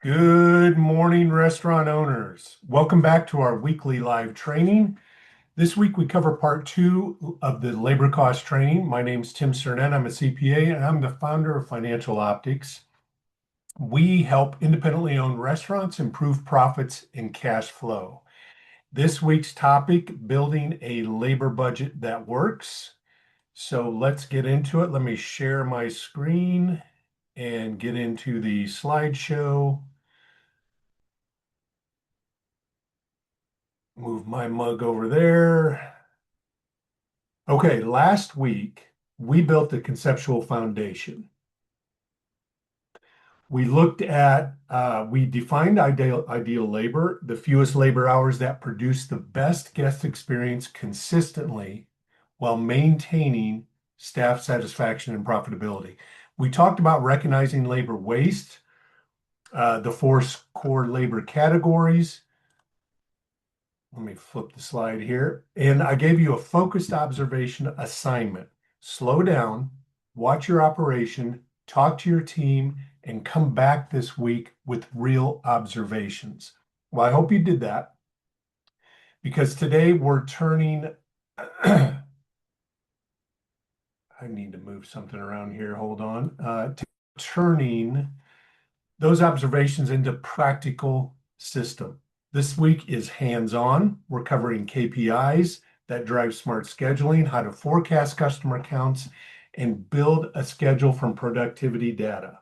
Good morning, restaurant owners. Welcome back to our weekly live training. This week we cover part two of the labor cost training. My name is Tim Cernan. I'm a CPA and I'm the founder of Financial Optics. We help independently owned restaurants improve profits and cash flow. This week's topic, building a labor budget that works. So let's get into it. Let me share my screen and get into the slideshow. Move my mug over there. Okay, last week we built the conceptual foundation. We defined ideal labor, the fewest labor hours that produce the best guest experience consistently while maintaining staff satisfaction and profitability. We talked about recognizing labor waste, the four core labor categories. Let me flip the slide here. And I gave you a focused observation assignment. Slow down, watch your operation, talk to your team, and come back this week with real observations. Well, I hope you did that because today we're turning, I need to move something around here. Hold on. Turning those observations into practical system. This week is hands-on. We're covering KPIs that drive smart scheduling, how to forecast customer counts, and build a schedule from productivity data.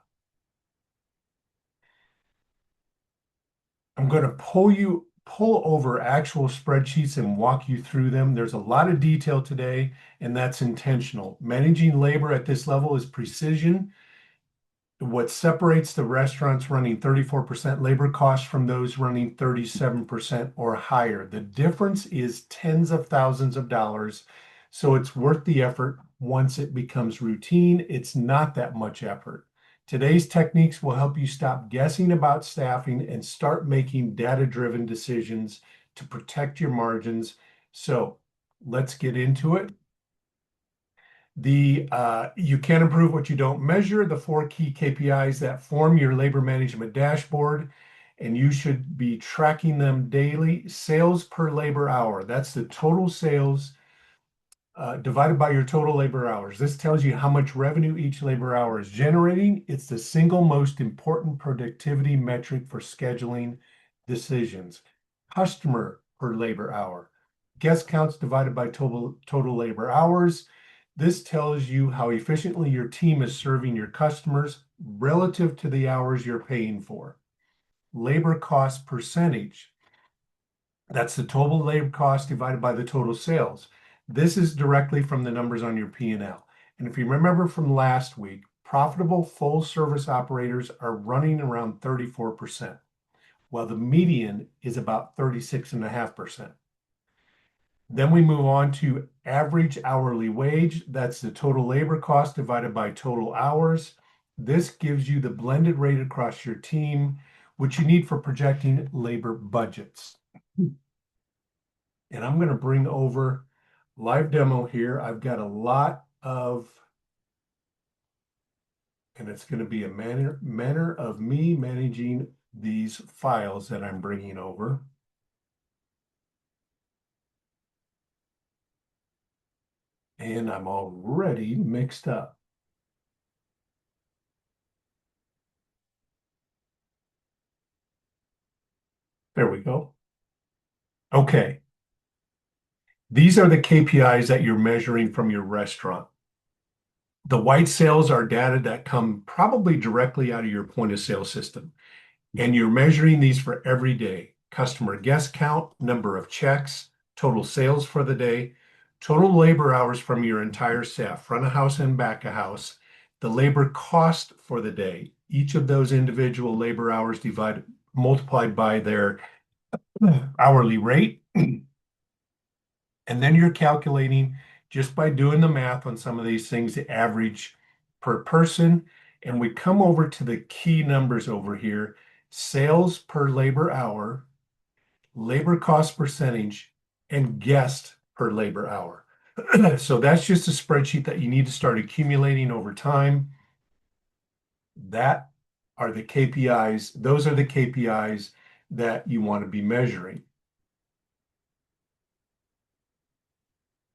I'm going to pull over actual spreadsheets and walk you through them. There's a lot of detail today, and that's intentional. Managing labor at this level is precision. What separates the restaurants running 34% labor costs from those running 37% or higher. The difference is tens of thousands of dollars, so it's worth the effort once it becomes routine. It's not that much effort. Today's techniques will help you stop guessing about staffing and start making data-driven decisions to protect your margins. So let's get into it. You can't improve what you don't measure, the four key KPIs that form your labor management dashboard, and you should be tracking them daily. Sales per labor hour, that's the total sales divided by your total labor hours. This tells you how much revenue each labor hour is generating. It's the single most important productivity metric for scheduling decisions. Customer per labor hour, guest counts divided by total labor hours. This tells you how efficiently your team is serving your customers relative to the hours you're paying for. Labor cost percentage. That's the total labor cost divided by the total sales. This is directly from the numbers on your P&L. And if you remember from last week, profitable full service operators are running around 34%, while the median is about 36.5%. Then we move on to average hourly wage. That's the total labor cost divided by total hours. This gives you the blended rate across your team, which you need for projecting labor budgets. And I'm going to bring over live demo here. I've got a lot of, and it's going to be a manner of me managing these files that I'm bringing over. And I'm already mixed up. There we go. Okay. These are the KPIs that you're measuring from your restaurant. The white cells are data that come probably directly out of your point of sale system. And you're measuring these for every day. Customer guest count, number of checks, total sales for the day, total labor hours from your entire staff, front of house and back of house, the labor cost for the day, each of those individual labor hours multiplied by their hourly rate. And then you're calculating just by doing the math on some of these things, the average per person. And we come over to the key numbers over here, sales per labor hour, labor cost percentage, and guest per labor hour. So that's just a spreadsheet that you need to start accumulating over time. That are the KPIs. Those are the KPIs that you want to be measuring.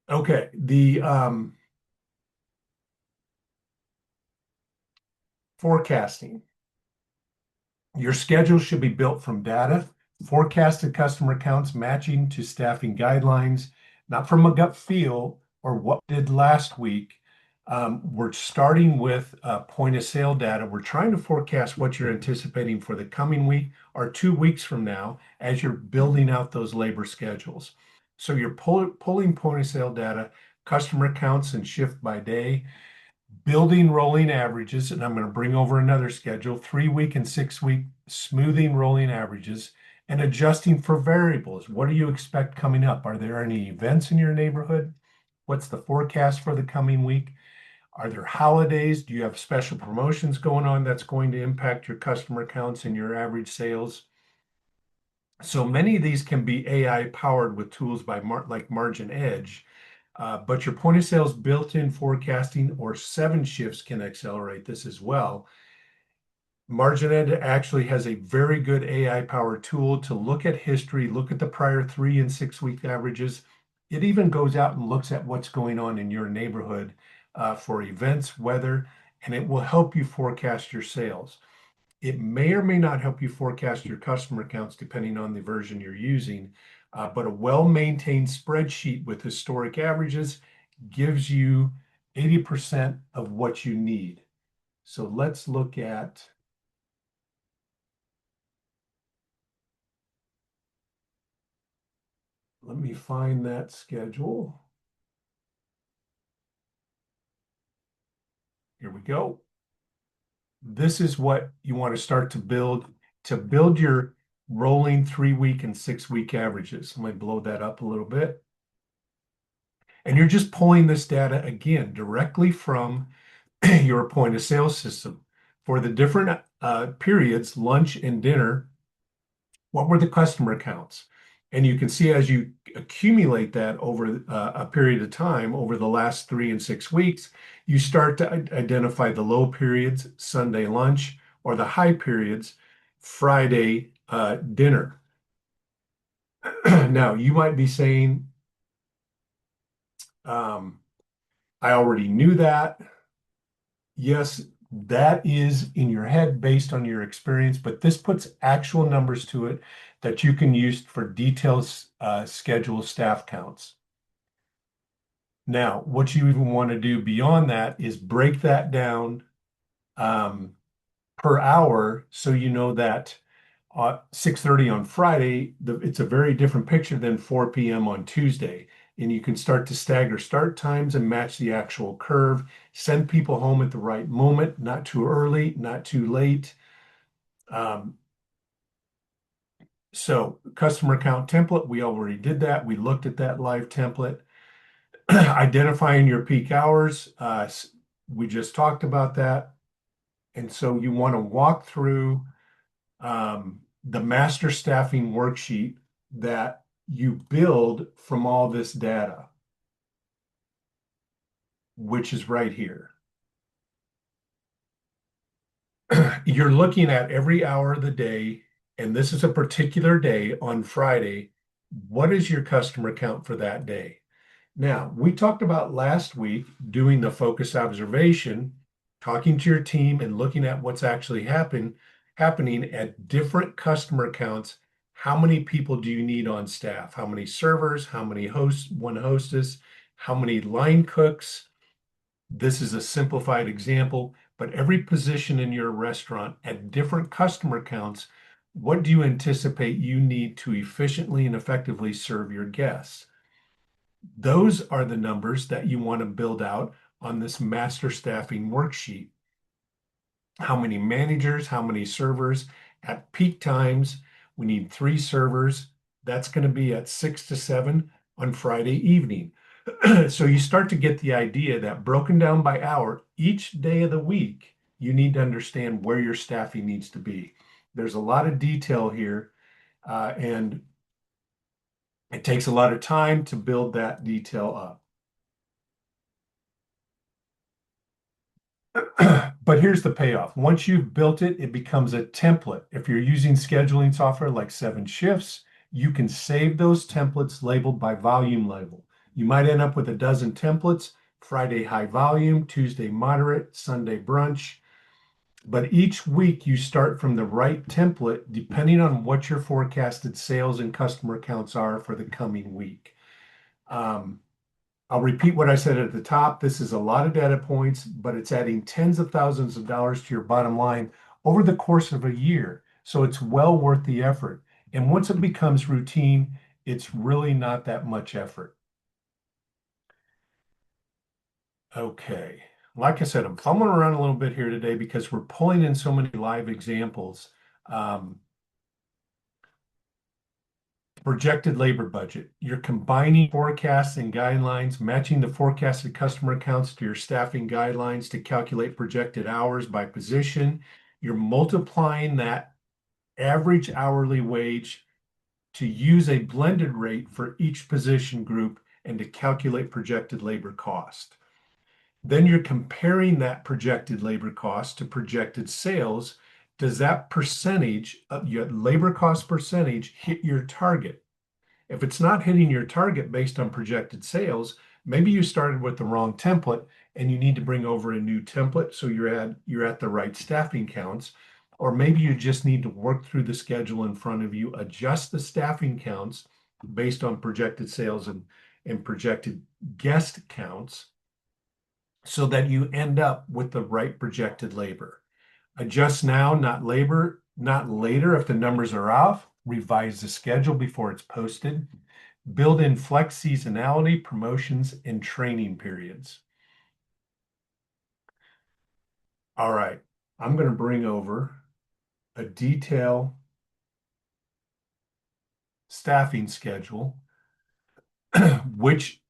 Okay, the forecasting. Your schedule should be built from data, forecasted customer counts matching to staffing guidelines, not from a gut feel or what we did last week. We're starting with point of sale data. We're trying to forecast what you're anticipating for the coming week or 2 weeks from now as you're building out those labor schedules. So you're pulling point of sale data, customer counts, and shift by day, building rolling averages, and I'm going to bring over another schedule, 3 week and 6 week smoothing rolling averages, and adjusting for variables. What do you expect coming up? Are there any events in your neighborhood? What's the forecast for the coming week? Are there holidays? Do you have special promotions going on that's going to impact your customer counts and your average sales? So many of these can be AI powered with tools like Margin Edge, but your point of sales built-in forecasting or 7 shifts can accelerate this as well. Margin Edge actually has a very good AI-powered tool to look at history, look at the prior 3 and 6 week averages. It even goes out and looks at what's going on in your neighborhood for events, weather, and it will help you forecast your sales. It may or may not help you forecast your customer counts depending on the version you're using, but a well-maintained spreadsheet with historic averages gives you 80% of what you need. So let's look at, let me find that schedule. Here we go. This is what you want to start to build your rolling 3 week and 6 week averages. Let me blow that up a little bit. And you're just pulling this data again directly from your point of sale system. For the different periods, lunch and dinner, what were the customer counts? And you can see as you accumulate that over a period of time, over the last 3 and 6 weeks, you start to identify the low periods, Sunday lunch, or the high periods, Friday dinner. Now, you might be saying, I already knew that. Yes, that is in your head based on your experience, but this puts actual numbers to it that you can use for detailed schedule staff counts. Now, what you even want to do beyond that is break that down per hour so you know that 6:30 on Friday, it's a very different picture than 4 p.m. on Tuesday. And you can start to stagger start times and match the actual curve, send people home at the right moment, not too early, not too late. So customer count template, we already did that. We looked at that live template. Identifying your peak hours, we just talked about that. And so you want to walk through the master staffing worksheet that you build from all this data, which is right here. You're looking at every hour of the day, and this is a particular day on Friday. What is your customer count for that day? Now, we talked about last week doing the focus observation, talking to your team and looking at what's actually happening at different customer counts. How many people do you need on staff? How many servers? How many hosts, one hostess? How many line cooks? This is a simplified example, but every position in your restaurant at different customer counts, what do you anticipate you need to efficiently and effectively serve your guests? Those are the numbers that you want to build out on this master staffing worksheet. How many managers, how many servers at peak times? We need 3 servers. That's going to be at 6 to 7 on Friday evening. So you start to get the idea that broken down by hour, each day of the week, you need to understand where your staffing needs to be. There's a lot of detail here, and it takes a lot of time to build that detail up. But here's the payoff. Once you've built it, it becomes a template. If you're using scheduling software like 7Shifts, you can save those templates labeled by volume level. You might end up with a dozen templates: Friday high volume, Tuesday moderate, Sunday brunch. But each week you start from the right template depending on what your forecasted sales and customer counts are for the coming week. Um, I'll repeat what I said at the top. This is a lot of data points, but it's adding tens of thousands of dollars to your bottom line over the course of a year. So it's well worth the effort. And once it becomes routine, it's really not that much effort. Okay. Like I said, I'm fumbling around a little bit here today because we're pulling in so many live examples. Um, Projected labor budget. You're combining forecasts and guidelines, matching the forecasted customer accounts to your staffing guidelines to calculate projected hours by position. You're multiplying that average hourly wage to use a blended rate for each position group and to calculate projected labor cost. Then you're comparing that projected labor cost to projected sales. Does that percentage of your labor cost percentage hit your target? If it's not hitting your target based on projected sales, maybe you started with the wrong template and you need to bring over a new template so you're at the right staffing counts. Or maybe you just need to work through the schedule in front of you, adjust the staffing counts based on projected sales and projected guest counts so that you end up with the right projected labor. Adjust now, not later if the numbers are off. Revise the schedule before it's posted. Build in flex seasonality, promotions, and training periods. All right, I'm going to bring over a detailed staffing schedule, which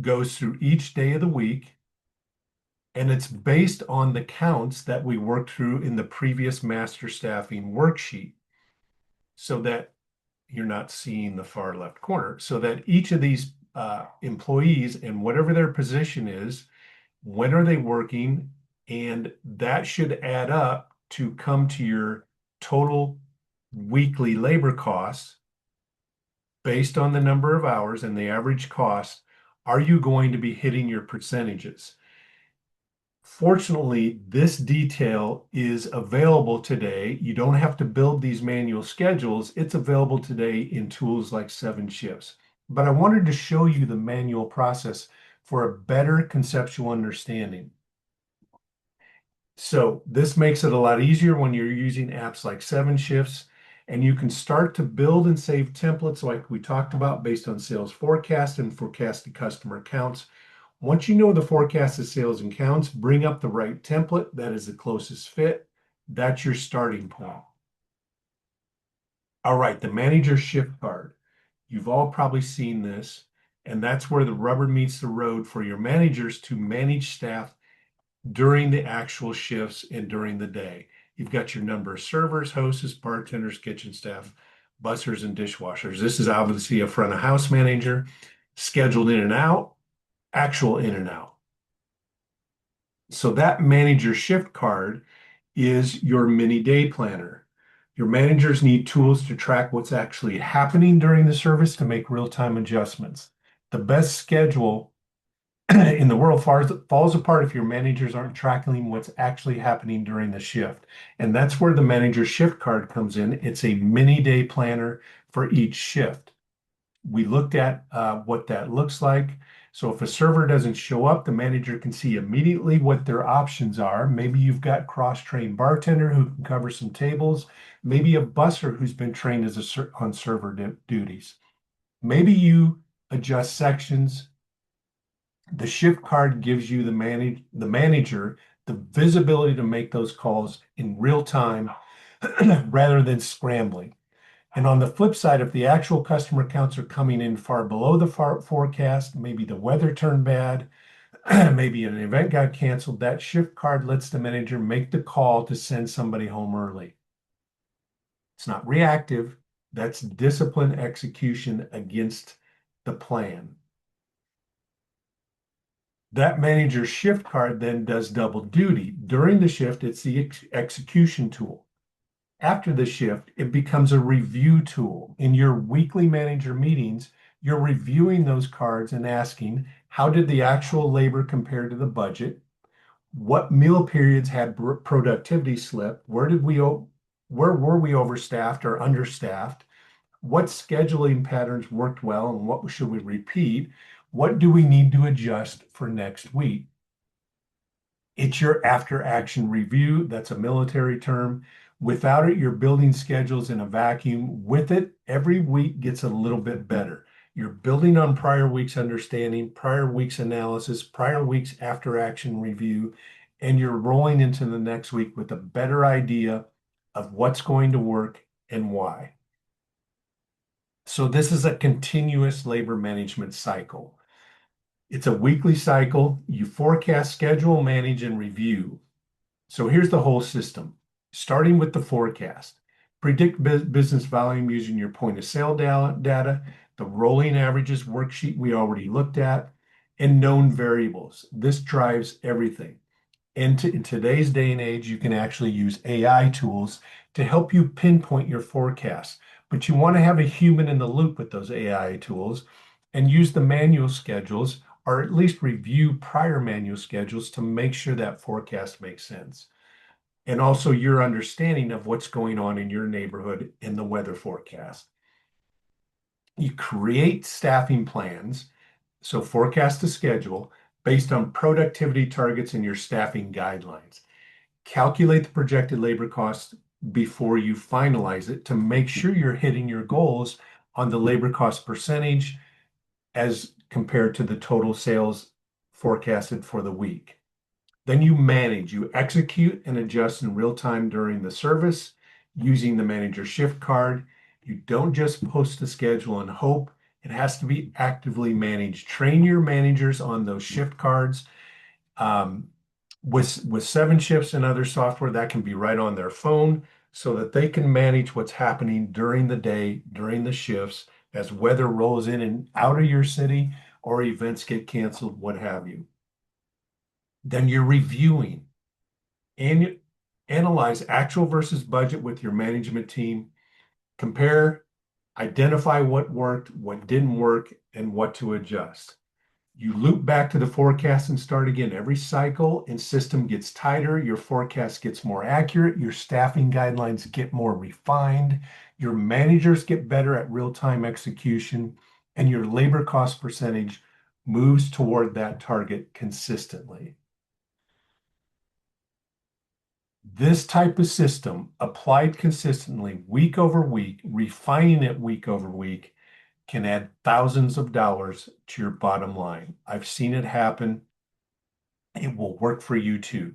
goes through each day of the week, and it's based on the counts that we worked through in the previous master staffing worksheet, so that you're not seeing the far left corner, so that each of these employees and whatever their position is, when are they working, and that should add up to come to your total weekly labor costs based on the number of hours and the average cost. Are you going to be hitting your percentages? Fortunately, this detail is available today. You don't have to build these manual schedules. It's available today in tools like 7Shifts. But I wanted to show you the manual process for a better conceptual understanding. So this makes it a lot easier when you're using apps like 7Shifts, and you can start to build and save templates like we talked about based on sales forecast and forecasted customer accounts. Once you know the forecasted sales and counts, bring up the right template that is the closest fit. That's your starting point. All right, the manager shift card. You've all probably seen this, and that's where the rubber meets the road for your managers to manage staff during the actual shifts and during the day. You've got your number of servers, hostess, bartenders, kitchen staff, bussers, and dishwashers. This is obviously a front of house manager, scheduled in and out, actual in and out. So that manager shift card is your mini day planner. Your managers need tools to track what's actually happening during the service to make real-time adjustments. The best schedule in the world falls apart if your managers aren't tracking what's actually happening during the shift. And that's where the manager shift card comes in. It's a mini day planner for each shift. We looked at what that looks like. So if a server doesn't show up, the manager can see immediately what their options are. Maybe you've got cross-trained bartender who can cover some tables. Maybe a busser who's been trained on server duties. Maybe you adjust sections. The shift card gives you the manager the visibility to make those calls in real time rather than scrambling. And on the flip side, if the actual customer counts are coming in far below the forecast, maybe the weather turned bad, maybe an event got canceled, that shift card lets the manager make the call to send somebody home early. It's not reactive. That's discipline execution against the plan. That manager shift card then does double duty. During the shift, it's the execution tool. After the shift, it becomes a review tool. In your weekly manager meetings, you're reviewing those cards and asking, how did the actual labor compare to the budget? What meal periods had productivity slip? Where were we overstaffed or understaffed? What scheduling patterns worked well and what should we repeat? What do we need to adjust for next week? It's your after action review. That's a military term. Without it, you're building schedules in a vacuum. With it, every week gets a little bit better. You're building on prior week's understanding, prior week's analysis, prior week's after action review, and you're rolling into the next week with a better idea of what's going to work and why. So this is a continuous labor management cycle. It's a weekly cycle. You forecast, schedule, manage, and review. So here's the whole system. Starting with the forecast. Predict business volume using your point of sale data, the rolling averages worksheet we already looked at, and known variables. This drives everything. And in today's day and age, you can actually use AI tools to help you pinpoint your forecast. But you want to have a human in the loop with those AI tools and use the manual schedules or at least review prior manual schedules to make sure that forecast makes sense. And also your understanding of what's going on in your neighborhood in the weather forecast. You create staffing plans, so forecast a schedule based on productivity targets and your staffing guidelines. Calculate the projected labor costs before you finalize it to make sure you're hitting your goals on the labor cost percentage as compared to the total sales forecasted for the week. Then you manage, you execute and adjust in real time during the service using the manager shift card. You don't just post the schedule and hope. It has to be actively managed. Train your managers on those shift cards. With 7shifts and other software, that can be right on their phone so that they can manage what's happening during the day, during the shifts, as weather rolls in and out of your city or events get canceled, what have you. Then you're reviewing and analyze actual versus budget with your management team, compare, identify what worked, what didn't work, and what to adjust. You loop back to the forecast and start again. Every cycle and system gets tighter, your forecast gets more accurate, your staffing guidelines get more refined, your managers get better at real-time execution, and your labor cost percentage moves toward that target consistently. This type of system applied consistently week over week, refining it week over week, can add thousands of dollars to your bottom line. I've seen it happen. It will work for you too.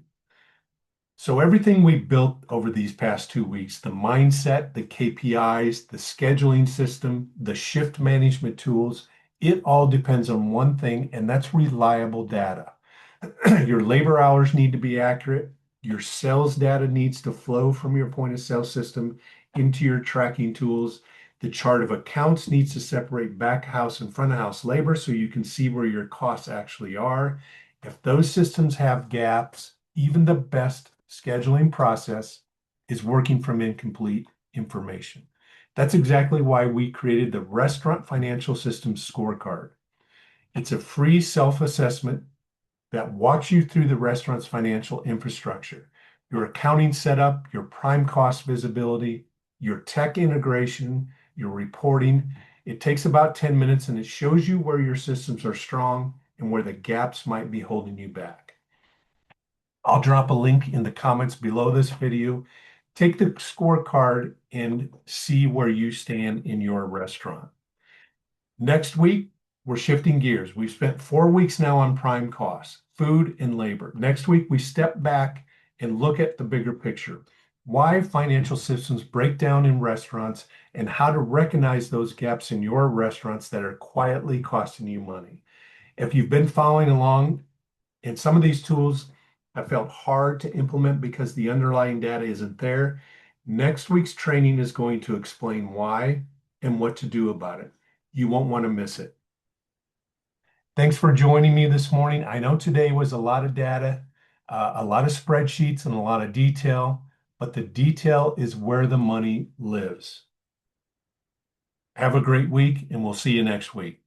So everything we built over these past 2 weeks, the mindset, the KPIs, the scheduling system, the shift management tools, it all depends on one thing, and that's reliable data. Your labor hours need to be accurate. Your sales data needs to flow from your point of sale system into your tracking tools. The chart of accounts needs to separate back house and front of house labor so you can see where your costs actually are. If those systems have gaps, even the best scheduling process is working from incomplete information. That's exactly why we created the Restaurant Financial Systems Scorecard. It's a free self-assessment that walks you through the restaurant's financial infrastructure, your accounting setup, your prime cost visibility, your tech integration, your reporting. It takes about 10 minutes and it shows you where your systems are strong and where the gaps might be holding you back. I'll drop a link in the comments below this video. Take the scorecard and see where you stand in your restaurant. Next week, we're shifting gears. We've spent 4 weeks now on prime costs, food and labor. Next week, we step back and look at the bigger picture. Why financial systems break down in restaurants and how to recognize those gaps in your restaurants that are quietly costing you money. If you've been following along, and some of these tools have felt hard to implement because the underlying data isn't there, next week's training is going to explain why and what to do about it. You won't want to miss it. Thanks for joining me this morning. I know today was a lot of data, a lot of spreadsheets, and a lot of detail, but the detail is where the money lives. Have a great week, and we'll see you next week.